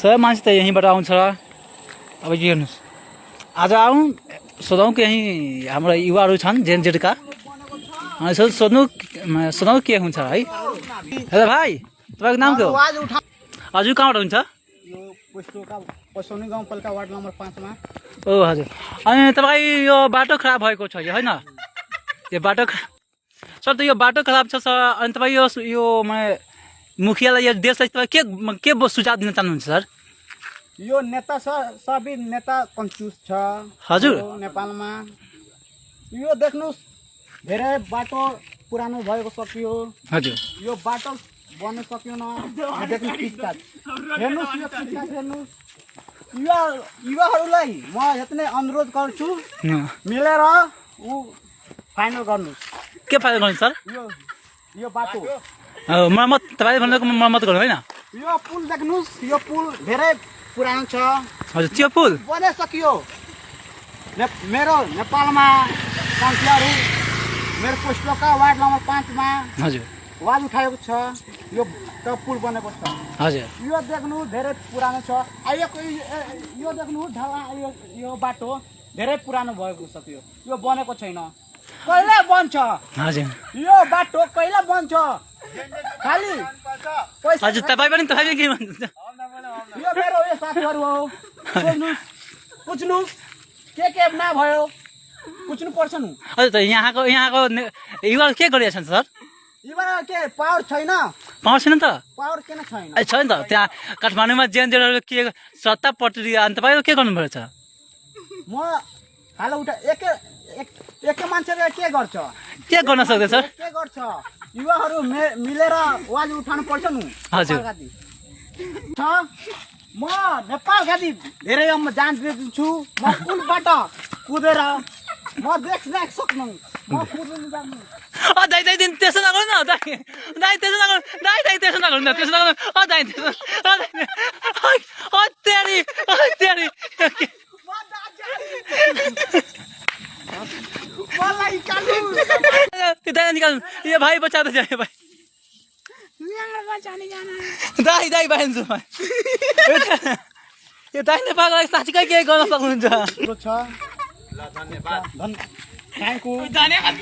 सब मान्छे त यहीँबाट आउँछ। अब के हेर्नुहोस्, आज आउँ सोधौँ कि यहीँ हाम्रो युवाहरू छन् जेनजेडका, अनि सोधौँ के हुन्छ है। हेलो भाइ, तपाईँको नाम के हो? हजुर कहाँबाट हुन्छ? पसौनी गाउँपालिका वार्ड नम्बर 5 मा। ओ हजुर, अनि तपाईँ यो बाटो खराब भएको छ होइन? यो बाटो सर, त यो बाटो खराब छ सर, अनि तपाईँ यो मुखियालाई यो देशलाई तपाईँ के सुझाव दिन चाहनुहुन्छ सर? यो नेता सबै नेता कन्फ्युज छ हजुर नेपालमा। यो देख्नुहोस्, धेरै बाटो पुरानो भएको सकियो। हजुर, यो बाटो बन्न सकिएन। देख्नु पिचकाट हेर्नुहोस्, यो पिचकाट हेर्नुहोस्। युवाहरूलाई म यति अनुरोध गर्छु, मिलेर फाइनल गर्नुहोस्। के फाइनल गर्नु सर? यो बाटो मर्मत, तपाईँले भनेको मर्मत गर्नु होइन? यो पुल देख्नुहोस्, यो पुल धेरै पुरानो छ। हजुर, त्यो पुल बन्न सकियो। मेरो नेपालमा सङ्ख्याहरू मेरो पोस्टका वार्ड नम्बर 5 मा हजुर आवाज उठाएको छ। यो त पुल बनेको छ। हजुर, यो देख्नु धेरै पुरानो छ। यो देख्नु ढला, यो बाटो धेरै पुरानो भएको सकियो। यो बनेको छैन, कहिले बन्छ? हजुर यो बाटो कहिले बन्छ? खाली पैसा। हजुर, तपाईँ पनि के भन्नुहुन्छ? यो मेरो यो साथीहरू हो, सोध्नुहोस्, पुछ्नुहोस् के नभयो, पुछ्नु पर्छ नि। हजुर, त यहाँको युवाहरू के गरिरहेछन् सर? युवा के पावर छैन? पावर छैन त? पावर किन छैन? छैन त, त्यहाँ काठमाडौँमा जेनजेडहरू के सत्ता पट्टि, अनि तपाईँको के गर्नुभएको छ? म हाल उठा एक मान्छेले के गर्छ? के गर्न सक्दैन सर? के गर्छ? युवाहरू मिलेर आवाज उठाउनु पर्छ नि। हजुर, म नेपाल खाती धेरै जान्छु। म पुलबाट कुदेर म देख्न सक्नु, म कुद्नु जान्नु। दाइ त्यसो नगर्नु न, दाइ त्यसो नगर्नु, त्यसो नगर्नु न, त्यसो नगर्नु। दाइ निकाल्नु, ये भाई बचा दो जाए भाई। दाइ बहिन्छु यो दाइ नेपाललाई साँच्चीकै के गर्न सक्नुहुन्छ? धन्यवाद।